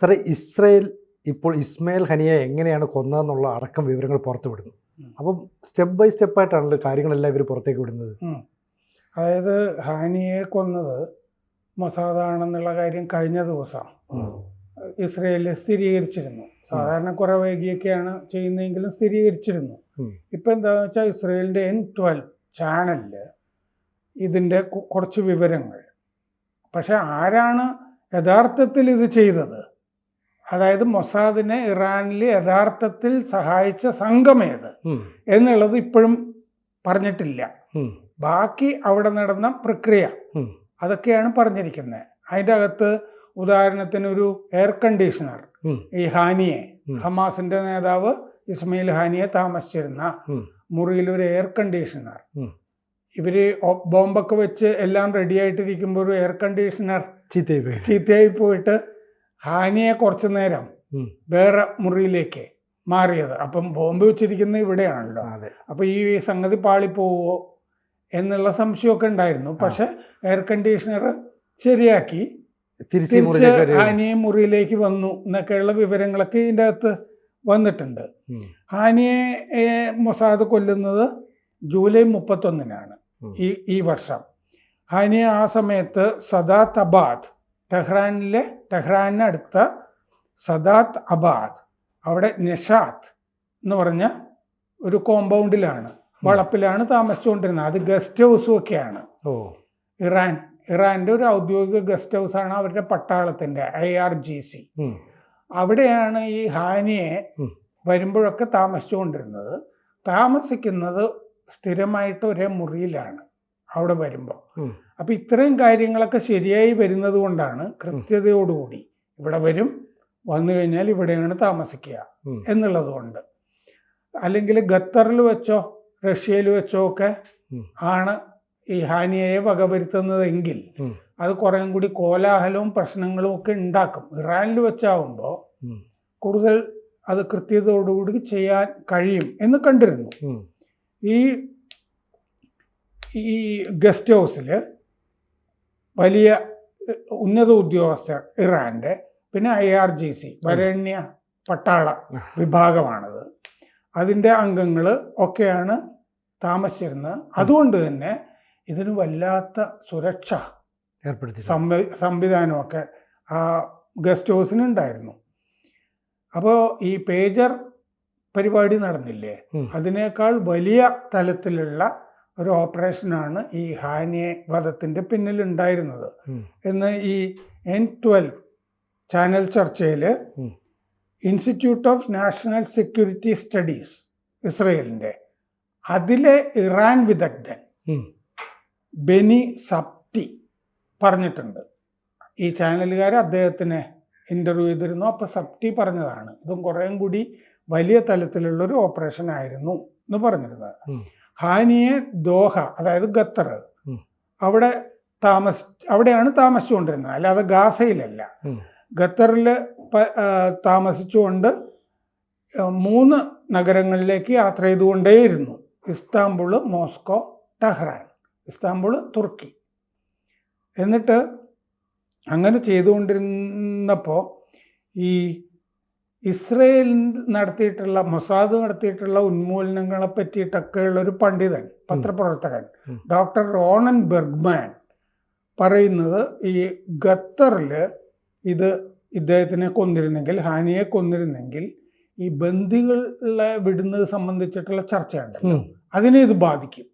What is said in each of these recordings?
സാറേ, ഇസ്രയേൽ ഇപ്പോൾ ഇസ്മായിൽ ഹനിയെ എങ്ങനെയാണ് കൊന്നതെന്നുള്ള അടക്കം വിവരങ്ങൾ പുറത്തു വിടുന്നു. അപ്പം സ്റ്റെപ്പ് ബൈ സ്റ്റെപ്പായിട്ടാണല്ലോ കാര്യങ്ങളെല്ലാം ഇവർ പുറത്തേക്ക് വിടുന്നത്. അതായത് ഹാനിയെ കൊന്നത് മൊസാദാണെന്നുള്ള കാര്യം കഴിഞ്ഞ ദിവസം ഇസ്രയേലിൽ സ്ഥിരീകരിച്ചിരുന്നു. സാധാരണ കുറെ വൈകിയൊക്കെയാണ് ചെയ്യുന്നതെങ്കിലും സ്ഥിരീകരിച്ചിരുന്നു. ഇപ്പം എന്താണെന്ന് വെച്ചാൽ ഇസ്രയേലിൻ്റെ N12 ചാനലിൽ ഇതിൻ്റെ കുറച്ച് വിവരങ്ങൾ, പക്ഷെ ആരാണ് യഥാർത്ഥത്തിൽ ഇത് ചെയ്തത്, അതായത് മൊസാദിനെ ഇറാനിൽ യഥാർത്ഥത്തിൽ സഹായിച്ച സംഘമേത് എന്നുള്ളത് ഇപ്പോഴും പറഞ്ഞിട്ടില്ല. ബാക്കി അവിടെ നടന്ന പ്രക്രിയ അതൊക്കെയാണ് പറഞ്ഞിരിക്കുന്നത്. അതിൻ്റെ അകത്ത് ഉദാഹരണത്തിന് ഒരു എയർ കണ്ടീഷണർ, ഈ ഹാനിയെ, ഹമാസിന്റെ നേതാവ് ഇസ്മായിൽ ഹാനിയെ താമസിച്ചിരുന്ന മുറിയിൽ ഒരു എയർ കണ്ടീഷണർ, ഇവര് ബോംബൊക്കെ വെച്ച് എല്ലാം റെഡി ആയിട്ടിരിക്കുമ്പോൾ ഒരു എയർ കണ്ടീഷണർ ചീത്തയായി പോയിട്ട് ഹാനിയെ കുറച്ചു നേരം വേറെ മുറിയിലേക്ക് മാറിയത്. അപ്പം ബോംബ് വെച്ചിരിക്കുന്നത് ഇവിടെയാണല്ലോ, അപ്പൊ ഈ സംഗതി പാളിപ്പോവോ എന്നുള്ള സംശയമൊക്കെ ഉണ്ടായിരുന്നു. പക്ഷെ എയർ കണ്ടീഷണർ ശരിയാക്കി തിരിച്ച് ഹാനിയെ മുറിയിലേക്ക് വന്നു എന്നൊക്കെയുള്ള വിവരങ്ങളൊക്കെ ഇതിൻ്റെ അകത്ത് വന്നിട്ടുണ്ട്. ഹാനിയെ മൊസാദ് കൊല്ലുന്നത് ജൂലൈ 31-നാണ് ഈ വർഷം. ഹാനിയെ ആ സമയത്ത് സദാത്ത് അബാദ്, ടെഹ്റാനിനടുത്ത സദാത്ത് അബാദ്, അവിടെ നിഷാത്ത് എന്ന് പറഞ്ഞ ഒരു കോമ്പൗണ്ടിലാണ്, വളപ്പിലാണ് താമസിച്ചുകൊണ്ടിരുന്നത്. അത് ഗസ്റ്റ് ഹൗസും ഒക്കെയാണ്. ഇറാൻ്റെ ഒരു ഔദ്യോഗിക ഗസ്റ്റ് ഹൗസാണ് അവരുടെ പട്ടാളത്തിൻ്റെ IRGC. അവിടെയാണ് ഈ ഹാനിയെ വരുമ്പോഴൊക്കെ താമസിച്ചുകൊണ്ടിരുന്നത്. താമസിക്കുന്നത് സ്ഥിരമായിട്ട് ഒരേ മുറിയിലാണ് അവിടെ വരുമ്പോൾ. അപ്പം ഇത്രയും കാര്യങ്ങളൊക്കെ ശരിയായി വരുന്നത് കൊണ്ടാണ് കൃത്യതയോടുകൂടി ഇവിടെ വരും, വന്നു കഴിഞ്ഞാൽ ഇവിടെയാണ് താമസിക്കുക എന്നുള്ളത് കൊണ്ട്. അല്ലെങ്കിൽ ഖത്തറിൽ വെച്ചോ റഷ്യയിൽ വെച്ചോ ഒക്കെ ആണ് ഈ ഹാനിയയെ വകവരുത്തുന്നതെങ്കിൽ അത് കുറേം കൂടി കോലാഹലവും പ്രശ്നങ്ങളും ഒക്കെ ഉണ്ടാക്കും. ഇറാനിൽ വെച്ചാവുമ്പോൾ കൂടുതൽ അത് കൃത്യതയോടുകൂടി ചെയ്യാൻ കഴിയും എന്ന് കണ്ടിരുന്നു. ഈ ഗസ്റ്റ് ഹൗസിൽ വലിയ ഉന്നത ഉദ്യോഗസ്ഥർ ഇറാൻ്റെ, പിന്നെ IRGC വരേണ്യ പട്ടാള വിഭാഗമാണത്, അതിൻ്റെ അംഗങ്ങൾ ഒക്കെയാണ് താമസിച്ചിരുന്നത്. അതുകൊണ്ട് തന്നെ ഇതിന് വല്ലാത്ത സുരക്ഷ ഏർപ്പെടുത്തി സംവിധാനമൊക്കെ ആ ഗസ്റ്റ് ഹൗസിനുണ്ടായിരുന്നു. അപ്പോൾ ഈ പേജർ പരിപാടി നടന്നില്ലേ, അതിനേക്കാൾ വലിയ തലത്തിലുള്ള ഒരു ഓപ്പറേഷനാണ് ഈ ഹാനിയെ വധത്തിൻ്റെ പിന്നിലുണ്ടായിരുന്നത് എന്ന് ഈ N12 ചാനൽ ചർച്ചയിൽ institute of national security studies ഇസ്രയേലിൻ്റെ അതിലെ ഇറാൻ വിദഗ്ധൻ ബെനി സപ്റ്റി പറഞ്ഞിട്ടുണ്ട്. ഈ ചാനലുകാർ അദ്ദേഹത്തിനെ ഇൻ്റർവ്യൂ ചെയ്തിരുന്നു. അപ്പോൾ സപ്റ്റി പറഞ്ഞതാണ് ഇതും കുറേം കൂടി വലിയ തലത്തിലുള്ളൊരു ഓപ്പറേഷൻ ആയിരുന്നു എന്ന് പറഞ്ഞിരുന്നത്. ഹാനിയെ ദോഹ, അതായത് ഖത്തർ, അവിടെയാണ് താമസിച്ചുകൊണ്ടിരുന്നത്, അല്ലാതെ ഗാസയിലല്ല. ഖത്തറിൽ താമസിച്ചുകൊണ്ട് 3 നഗരങ്ങളിലേക്ക് യാത്ര ചെയ്തുകൊണ്ടേയിരുന്നു: ഇസ്താംബുൾ, മോസ്കോ, ടെഹ്റാൻ. ഇസ്താംബുൾ തുർക്കി. എന്നിട്ട് അങ്ങനെ ചെയ്തുകൊണ്ടിരുന്നപ്പോൾ ഈ ഇസ്രയേൽ നടത്തിയിട്ടുള്ള, മൊസാദ് നടത്തിയിട്ടുള്ള ഉന്മൂലനങ്ങളെ പറ്റിയിട്ടൊക്കെയുള്ളൊരു പണ്ഡിതൻ, പത്രപ്രവർത്തകൻ ഡോക്ടർ റോണൻ ബെർഗ്മാൻ പറയുന്നത്, ഈ ഖത്തറിൽ ഇദ്ദേഹത്തിനെ കൊന്നിരുന്നെങ്കിൽ, ഹാനിയെ കൊന്നിരുന്നെങ്കിൽ, ഈ ബന്ദികളെ വിടുന്നത് സംബന്ധിച്ചിട്ടുള്ള ചർച്ചയുണ്ടല്ലോ, അതിനെ ഇത് ബാധിക്കും.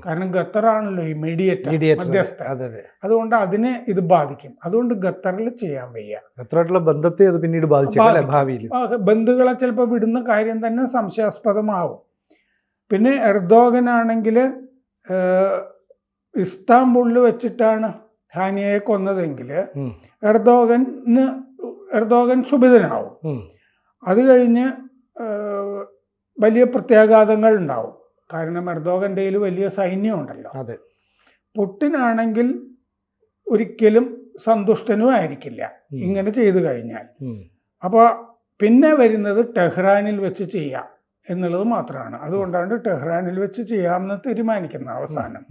കാരണം ഖത്തറാണല്ലോ ഈ മീഡിയേറ്റർ, മധ്യസ്ഥ. അതുകൊണ്ട് അതിനെ ഇത് ബാധിക്കും. അതുകൊണ്ട് ഖത്തറിൽ ചെയ്യാൻ വയ്യ. ഖത്തറായിട്ടുള്ള ബന്ധത്തെ അത് പിന്നീട് ഭാവിയിൽ ബന്ധുക്കളെ ചിലപ്പോൾ വിടുന്ന കാര്യം തന്നെ സംശയാസ്പദമാവും. പിന്നെ എർദോഗനാണെങ്കിൽ ഇസ്താംബുളിൽ വെച്ചിട്ടാണ് ഹാനിയെ കൊന്നതെങ്കിൽ എർദോഗൻ ക്ഷുഭിതനാവും. അത് കഴിഞ്ഞ് വലിയ പ്രത്യാഘാതങ്ങൾ ഉണ്ടാവും. കാരണം എർദോഗൻ്റെ കയ്യിൽ വലിയ സൈന്യമുണ്ടല്ലോ. പുട്ടിനാണെങ്കിൽ ഒരിക്കലും സന്തുഷ്ടനും ആയിരിക്കില്ല ഇങ്ങനെ ചെയ്തു കഴിഞ്ഞാൽ. അപ്പോൾ പിന്നെ വരുന്നത് ടെഹ്റാനിൽ വെച്ച് ചെയ്യാം എന്നുള്ളത് മാത്രമാണ്. അതുകൊണ്ടാണ് ടെഹ്റാനിൽ വെച്ച് ചെയ്യാമെന്ന് തീരുമാനിക്കുന്നത് അവസാനം.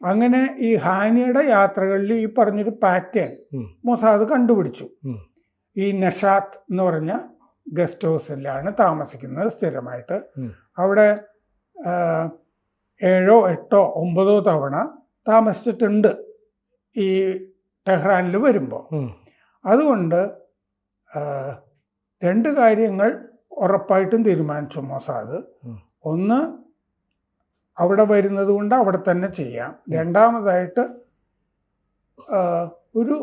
അങ്ങനെ ഈ ഹാനിയുടെ യാത്രകളിൽ ഈ പറഞ്ഞൊരു പാറ്റേൺ മൊസാദ് കണ്ടുപിടിച്ചു. ഈ നഷാത്ത് എന്ന് പറഞ്ഞ ഗസ്റ്റ് ഹൗസിലാണ് താമസിക്കുന്നത് സ്ഥിരമായിട്ട്. അവിടെ 7, 8, 9 തവണ താമസിച്ചിട്ടുണ്ട് ഈ ടെഹ്റാനിൽ വരുമ്പോൾ. അതുകൊണ്ട് 2 കാര്യങ്ങൾ ഉറപ്പായിട്ടും തീരുമാനിച്ചു മൊസാദ്. ഒന്ന്, അവിടെ വരുന്നത് കൊണ്ട് അവിടെ തന്നെ ചെയ്യാം. രണ്ടാമതായിട്ട് ഒരു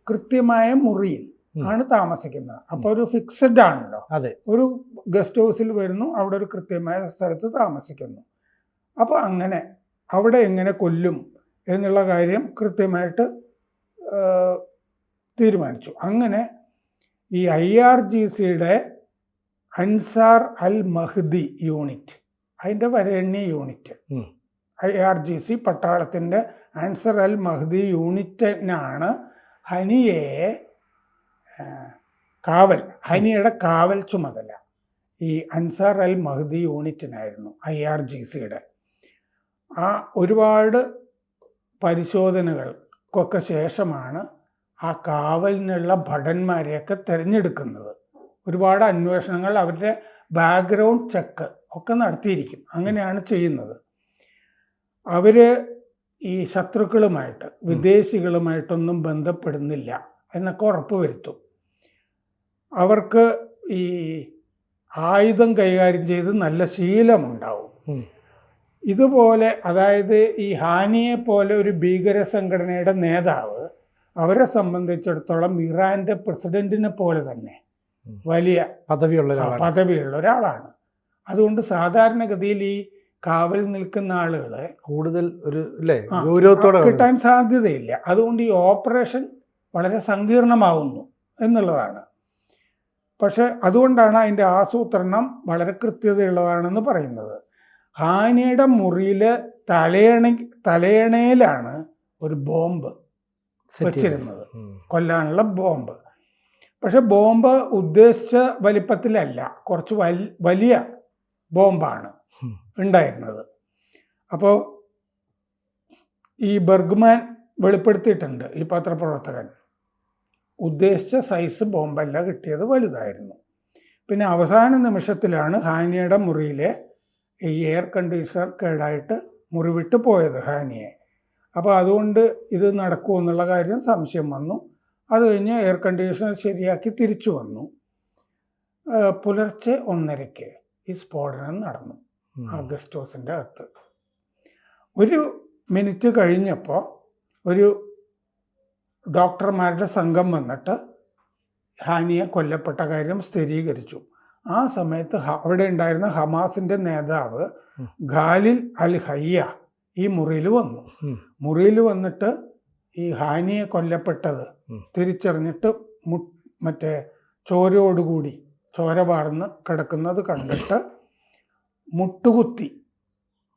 കൃത്യമായ മുറിയിൽ ആണ് താമസിക്കുന്നത്. അപ്പോൾ ഒരു ഫിക്സഡ് ആണല്ലോ. ഒരു ഗസ്റ്റ് ഹൗസിൽ വരുന്നു, അവിടെ ഒരു കൃത്യമായ സ്ഥലത്ത് താമസിക്കുന്നു. അപ്പോൾ അങ്ങനെ അവിടെ എങ്ങനെ കൊല്ലും എന്നുള്ള കാര്യം കൃത്യമായിട്ട് തീരുമാനിച്ചു. അങ്ങനെ ഈ IRGCയുടെ അൻസാർ അൽ മഹ്ദി യൂണിറ്റ്, അതിൻ്റെ വരേണ്യ യൂണിറ്റ്, IRGC പട്ടാളത്തിൻ്റെ അൻസാർ അൽ മഹ്ദി യൂണിറ്റിനാണ് ഹനിയയെ ഹനിയയുടെ കാവൽ ചുമതല ഈ അൻസാർ അൽ മഹ്ദി യൂണിറ്റിനായിരുന്നു, IRGCയുടെ. ആ ഒരുപാട് പരിശോധനകൾക്കൊക്കെ ശേഷമാണ് ആ കാവലിനുള്ള ഭടന്മാരെയൊക്കെ തിരഞ്ഞെടുക്കുന്നത്. ഒരുപാട് അന്വേഷണങ്ങൾ, അവരുടെ ബാക്ക്ഗ്രൗണ്ട് ചെക്ക് ഒക്കെ നടത്തിയിരിക്കും. അങ്ങനെയാണ് ചെയ്യുന്നത്. അവർ ഈ ശത്രുക്കളുമായിട്ട്, വിദേശികളുമായിട്ടൊന്നും ബന്ധപ്പെടുന്നില്ല എന്നൊക്കെ ഉറപ്പുവരുത്തും. അവർക്ക് ഈ ആയുധം കൈകാര്യം ചെയ്ത് നല്ല ശീലമുണ്ടാവും. ഇതുപോലെ, അതായത് ഈ ഹാനിയെ പോലെ ഒരു ഭീകര സംഘടനയുടെ നേതാവ് അവരെ സംബന്ധിച്ചിടത്തോളം ഇറാന്റെ പ്രസിഡന്റിനെ പോലെ തന്നെ വലിയ പദവിയുള്ള ഒരാളാണ്. അതുകൊണ്ട് സാധാരണഗതിയിൽ ഈ കാവൽ നിൽക്കുന്ന ആളുകളെ കൂടുതൽ ഒരു ഗൗരവത്തോടെ കിട്ടാൻ സാധ്യതയില്ല. അതുകൊണ്ട് ഈ ഓപ്പറേഷൻ വളരെ സങ്കീർണമാവുന്നു എന്നുള്ളതാണ്. പക്ഷെ അതുകൊണ്ടാണ് അതിൻ്റെ ആസൂത്രണം വളരെ കൃത്യതയുള്ളതാണെന്ന് പറയുന്നത്. ഹാനിയുടെ മുറിയിലെ തലയണയിലാണ് ഒരു ബോംബ് വെച്ചിരുന്നത്, കൊല്ലാനുള്ള ബോംബ്. പക്ഷെ ബോംബ് ഉദ്ദേശിച്ച വലിപ്പത്തിലല്ല, കുറച്ച് വലിയ ബോംബാണ് ഉണ്ടായിരുന്നത്. അപ്പോൾ ഈ ബർഗ്മാൻ വെളിപ്പെടുത്തിയിട്ടുണ്ട്, ഈ പത്രപ്രവർത്തകൻ, ഉദ്ദേശിച്ച സൈസ് ബോംബല്ല കിട്ടിയത്, വലുതായിരുന്നു. പിന്നെ അവസാന നിമിഷത്തിലാണ് ഹാനിയുടെ മുറിയിലെ ഈ എയർ കണ്ടീഷണർ കേടായിട്ട് മുറിവിട്ട് പോയത് ഹാനിയെ. അപ്പോൾ അതുകൊണ്ട് ഇത് നടക്കുമോ എന്നുള്ള കാര്യം സംശയം വന്നു. അത് കഴിഞ്ഞ് എയർ കണ്ടീഷണർ ശരിയാക്കി തിരിച്ചു വന്നു. പുലർച്ചെ 1:30 ഈ സ്ഫോടനം നടന്നു ആ ഗസ്റ്റ് ഹൗസിൻ്റെ അകത്ത്. 1 മിനിറ്റ് കഴിഞ്ഞപ്പോൾ ഒരു ഡോക്ടർമാരുടെ സംഘം വന്നിട്ട് ഹാനിയെ കൊല്ലപ്പെട്ട കാര്യം സ്ഥിരീകരിച്ചു. ആ സമയത്ത് അവിടെ ഉണ്ടായിരുന്ന ഹമാസിൻ്റെ നേതാവ് ഖാലിൽ അൽ ഹയ്യ ഈ മുറിയിൽ വന്നു. മുറിയിൽ വന്നിട്ട് ഈ ഹാനിയെ കൊല്ലപ്പെട്ടത് തിരിച്ചറിഞ്ഞിട്ട് മറ്റേ ചോരയോടുകൂടി ചോര വാർന്ന് കിടക്കുന്നത് കണ്ടിട്ട് മുട്ടുകുത്തി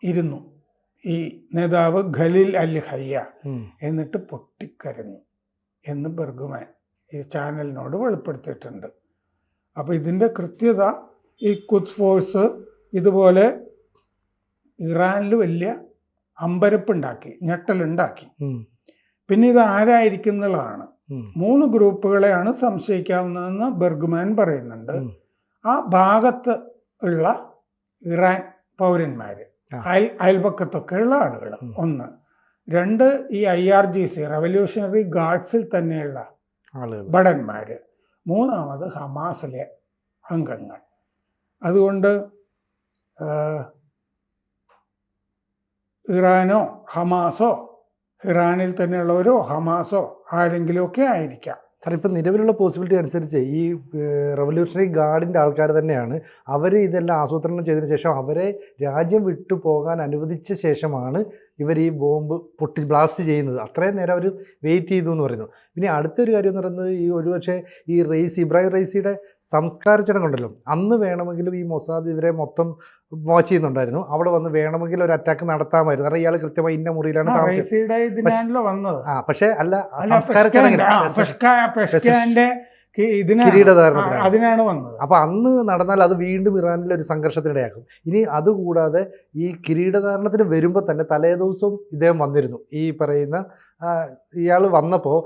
ഇരുന്നു ഈ നേതാവ് ഖലീൽ അൽ ഹയ്യ. എന്നിട്ട് പൊട്ടിക്കരഞ്ഞു എന്ന് ബർഗ്മാൻ ഈ ചാനലിനോട് വെളിപ്പെടുത്തിയിട്ടുണ്ട്. അപ്പോൾ ഇതിൻ്റെ കൃത്യത, ഈ ഖുദ്സ് ഫോഴ്സ് ഇതുപോലെ ഇറാനിൽ വലിയ അമ്പരപ്പുണ്ടാക്കി, ഞെട്ടലുണ്ടാക്കി. പിന്നെ ഇത് ആരായിരിക്കും എന്നുള്ളതാണ്. 3 ഗ്രൂപ്പുകളെയാണ് സംശയിക്കാവുന്നതെന്ന് ബർഗ്മാൻ പറയുന്നുണ്ട്. ആ ഭാഗത്ത് ഉള്ള ഇറാൻ പൗരന്മാർ, അയൽപക്കത്തൊക്കെ ഉള്ള ആളുകൾ 1. 2 ഈ IRGC റവല്യൂഷണറി ഗാർഡ്സിൽ തന്നെയുള്ള ഭടന്മാർ. 3 ഹമാസിലെ അംഗങ്ങൾ. അതുകൊണ്ട് ഇറാനോ ഹമാസോ, ഇറാനിൽ തന്നെയുള്ളവരോ ഹമാസോ ആരെങ്കിലുമൊക്കെ ആയിരിക്കാം. സാർ, ഇപ്പം നിലവിലുള്ള പോസിബിലിറ്റി അനുസരിച്ച് ഈ റവല്യൂഷണറി ഗാർഡിൻ്റെ ആൾക്കാർ തന്നെയാണ്. അവർ ഇതെല്ലാം ആസൂത്രണം ചെയ്തതിന് ശേഷം അവരെ രാജ്യം വിട്ടു പോകാൻ അനുവദിച്ച ശേഷമാണ് ഇവർ ഈ ബോംബ് ബ്ലാസ്റ്റ് ചെയ്യുന്നത്. അത്രയും നേരം അവർ വെയിറ്റ് ചെയ്തു എന്ന് പറയുന്നു. പിന്നെ അടുത്തൊരു കാര്യം എന്ന് പറയുന്നത്, ഈ ഒരുപക്ഷെ ഈ ഇബ്രാഹിം റൈസിയുടെ സംസ്കാര ചടങ്ങുണ്ടല്ലോ, അന്ന് വേണമെങ്കിലും ഈ മൊസാദ് ഇവരെ മൊത്തം വാച്ച് ചെയ്യുന്നുണ്ടായിരുന്നു. അവിടെ വന്ന് വേണമെങ്കിൽ ഒരു അറ്റാക്ക് നടത്താമായിരുന്നു. കാരണം ഇയാൾ കൃത്യമായി ഇന്ന മുറിയിലാണ് വന്നത്. പക്ഷേ അല്ല, സംസ്കാര ചടങ്ങിന് അതിനാണ് വന്നത്. അപ്പോൾ അന്ന് നടന്നാൽ അത് വീണ്ടും ഇറാനിലെ ഒരു സംഘർഷത്തിനിടയാക്കും. ഇനി അതുകൂടാതെ ഈ കിരീടധാരണത്തിന് വരുമ്പോൾ തന്നെ തലേദിവസം ഇദ്ദേഹം വന്നിരുന്നു. ഈ പറയുന്ന ഇയാൾ വന്നപ്പോൾ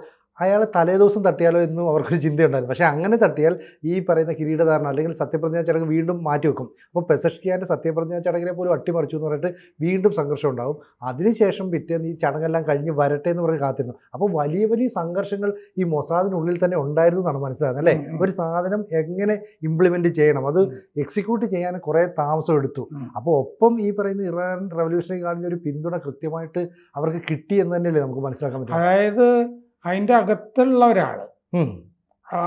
അയാൾ തലേദിവസം തട്ടിയാലോ എന്നും അവർക്കൊരു ചിന്തയുണ്ടായിരുന്നു. പക്ഷേ അങ്ങനെ തട്ടിയാൽ ഈ പറയുന്ന കിരീടധാരണം അല്ലെങ്കിൽ സത്യപ്രതിജ്ഞാ ചടങ്ങ് വീണ്ടും മാറ്റിവെക്കും. അപ്പോൾ പെസഷ്കിയാൻ്റെ സത്യപ്രതിജ്ഞാ ചടങ്ങിനെ പോലും അട്ടിമറിച്ചു എന്ന് പറഞ്ഞിട്ട് വീണ്ടും സംഘർഷം ഉണ്ടാവും. അതിനുശേഷം പിറ്റേന്ന് ഈ ചടങ്ങെല്ലാം കഴിഞ്ഞ് വരട്ടെ എന്ന് പറഞ്ഞ് കാത്തിരുന്നു. അപ്പോൾ വലിയ വലിയ സംഘർഷങ്ങൾ ഈ മൊസാദിനുള്ളിൽ തന്നെ ഉണ്ടായിരുന്നു എന്നാണ് മനസ്സിലാകുന്നത് അല്ലേ? ഒരു സാധനം എങ്ങനെ ഇംപ്ലിമെൻറ്റ് ചെയ്യണം, അത് എക്സിക്യൂട്ട് ചെയ്യാൻ കുറേ താമസം എടുത്തു. അപ്പോൾ ഒപ്പം ഈ പറയുന്ന ഇറാൻ റവല്യൂഷണറി ഗാർഡിൻ്റെ ഒരു പിന്തുണ കൃത്യമായിട്ട് അവർക്ക് കിട്ടി എന്ന് തന്നെയല്ലേ നമുക്ക് മനസ്സിലാക്കാൻ പറ്റും. അതായത് അതിൻ്റെ അകത്തുള്ള ഒരാൾ, ആ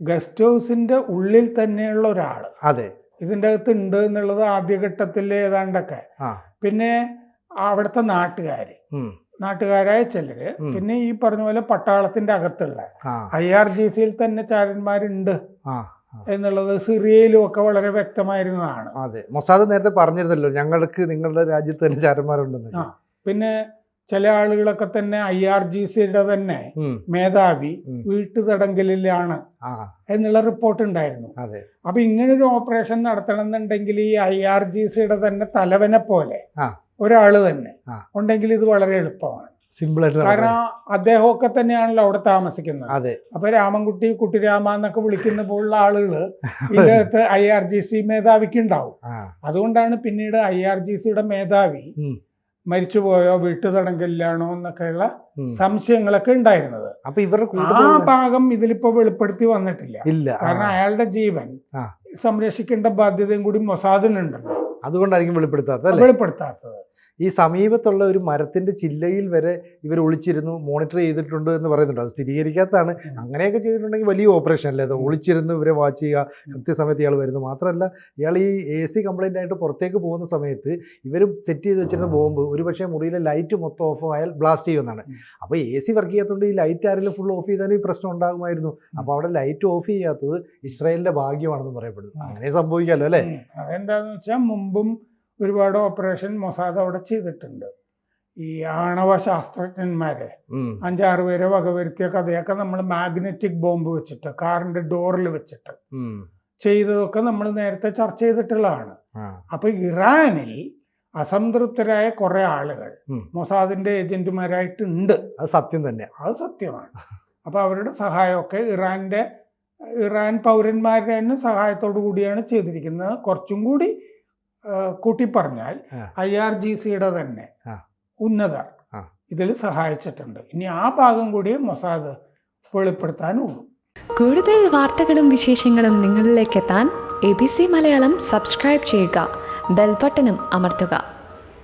ഗസ്റ്റ് ഹൗസിൻ്റെ ഉള്ളിൽ തന്നെയുള്ള ഒരാൾ അതെ ഇതിൻ്റെ അകത്ത് ഉണ്ട് എന്നുള്ളത് ആദ്യഘട്ടത്തിൽ ഏതാണ്ടൊക്കെ. പിന്നെ അവിടുത്തെ നാട്ടുകാരായ ചിലര്, പിന്നെ ഈ പറഞ്ഞ പോലെ പട്ടാളത്തിന്റെ അകത്തുള്ള IRGCയിൽ തന്നെ ചാരന്മാരുണ്ട് എന്നുള്ളത് സിറിയയിലും ഒക്കെ വളരെ വ്യക്തമായിരുന്നതാണ്. അതെ, മൊസാദ് നേരത്തെ പറഞ്ഞിരുന്നല്ലോ ഞങ്ങൾക്ക് നിങ്ങളുടെ രാജ്യത്ത് തന്നെ ചാരന്മാരുണ്ടെന്ന്. പിന്നെ ചില ആളുകളൊക്കെ തന്നെ IRGCയുടെ തന്നെ മേധാവി വീട്ടുതടങ്കലിലാണ് എന്നുള്ള റിപ്പോർട്ട് ഉണ്ടായിരുന്നു. അപ്പൊ ഇങ്ങനൊരു ഓപ്പറേഷൻ നടത്തണം എന്നുണ്ടെങ്കിൽ ഈ IRGCയുടെ തന്നെ തലവനെ പോലെ ഒരാള് തന്നെ ഉണ്ടെങ്കിൽ ഇത് വളരെ എളുപ്പമാണ്. സിമ്പിളായിട്ട്, കാരണം അദ്ദേഹമൊക്കെ തന്നെയാണല്ലോ അവിടെ താമസിക്കുന്നത്. അപ്പൊ രാമൻകുട്ടി, കുട്ടിരാമ എന്നൊക്കെ വിളിക്കുന്ന പോലുള്ള ആളുകള് ഇതിനകത്ത് IRGC മേധാവിക്ക് ഉണ്ടാവും. അതുകൊണ്ടാണ് പിന്നീട് IRGCയുടെ മേധാവി മരിച്ചുപോയോ വീട്ടുതടങ്കലിലാണോ എന്നൊക്കെയുള്ള സംശയങ്ങളൊക്കെ ഉണ്ടായിരുന്നത്. അപ്പൊ ഇവരുടെ ആ ഭാഗം ഇതിലിപ്പോ വെളിപ്പെടുത്തി വന്നിട്ടില്ല. കാരണം അയാളുടെ ജീവൻ സംരക്ഷിക്കേണ്ട ബാധ്യതയും കൂടി മൊസാദിനുണ്ടല്ലോ. അതുകൊണ്ടായിരിക്കും വെളിപ്പെടുത്താത്തത്. ഈ സമീപത്തുള്ള ഒരു മരത്തിൻ്റെ ചില്ലയിൽ വരെ ഇവർ ഒളിച്ചിരുന്നു മോണിറ്റർ ചെയ്തിട്ടുണ്ട് എന്ന് പറയുന്നുണ്ട്. അത് സ്ഥിരീകരിക്കാത്തതാണ്. അങ്ങനെയൊക്കെ ചെയ്തിട്ടുണ്ടെങ്കിൽ വലിയ ഓപ്പറേഷൻ അല്ലേ അത്. ഒളിച്ചിരുന്ന് ഇവരെ വാച്ച് ചെയ്യുക, കൃത്യസമയത്ത് ഇയാൾ വരുന്നു. മാത്രമല്ല ഇയാൾ ഈ AC കംപ്ലൈൻ്റ് ആയിട്ട് പുറത്തേക്ക് പോകുന്ന സമയത്ത് ഇവർ സെറ്റ് ചെയ്ത് വെച്ചിരുന്ന ബോംബ് ഒരുപക്ഷെ മുറിയിലെ ലൈറ്റ് മൊത്തം ഓഫ് ആയാൽ ബ്ലാസ്റ്റ് ചെയ്യുമെന്നാണ്. അപ്പോൾ AC വർക്ക് ചെയ്യാത്തതുകൊണ്ട് ഈ ലൈറ്റ് ആരെങ്കിലും ഫുൾ ഓഫ് ചെയ്താലും ഈ പ്രശ്നം ഉണ്ടാകുമായിരുന്നു. അപ്പോൾ അവിടെ ലൈറ്റ് ഓഫ് ചെയ്യാത്തത് ഇസ്രായേലിൻ്റെ ഭാഗ്യമാണെന്ന് പറയപ്പെടുന്നു. അങ്ങനെ സംഭവിക്കാമല്ലോ അല്ലേ? അതെന്താണെന്ന് വെച്ചാൽ മുമ്പും ഒരുപാട് ഓപ്പറേഷൻ മൊസാദ് അവിടെ ചെയ്തിട്ടുണ്ട്. ഈ ആണവ ശാസ്ത്രജ്ഞന്മാരെ 5-6 പേരെ വകവരുത്തിയ കഥയൊക്കെ നമ്മൾ മാഗ്നറ്റിക് ബോംബ് വെച്ചിട്ട് കാറിന്റെ ഡോറിൽ വെച്ചിട്ട് ചെയ്തതൊക്കെ നമ്മൾ നേരത്തെ ചർച്ച ചെയ്തിട്ടുള്ളതാണ്. അപ്പൊ ഇറാനിൽ അസംതൃപ്തരായ കുറെ ആളുകൾ മൊസാദിന്റെ ഏജന്റുമാരായിട്ടുണ്ട്. അത് സത്യം തന്നെ, അത് സത്യമാണ്. അപ്പൊ അവരുടെ സഹായമൊക്കെ ഇറാൻ പൗരന്മാരുടെ തന്നെ സഹായത്തോടു കൂടിയാണ് ചെയ്തിരിക്കുന്നത്. കുറച്ചും കൂടി കൂട്ടി പറഞ്ഞാൽ IRGCയുടെ തന്നെ ഉന്നതർ ഇതിൽ സഹായിച്ചിട്ടുണ്ട്. ഇനി ആ ഭാഗം കൂടി മൊസാദ് വെളിപ്പെടുത്താനുള്ളൂ. കൂടുതൽ വാർത്തകളും വിശേഷങ്ങളും നിങ്ങളിലേക്ക് എത്താൻ ABC മലയാളം സബ്സ്ക്രൈബ് ചെയ്യുക, ബെൽ ബട്ടണും അമർത്തുക.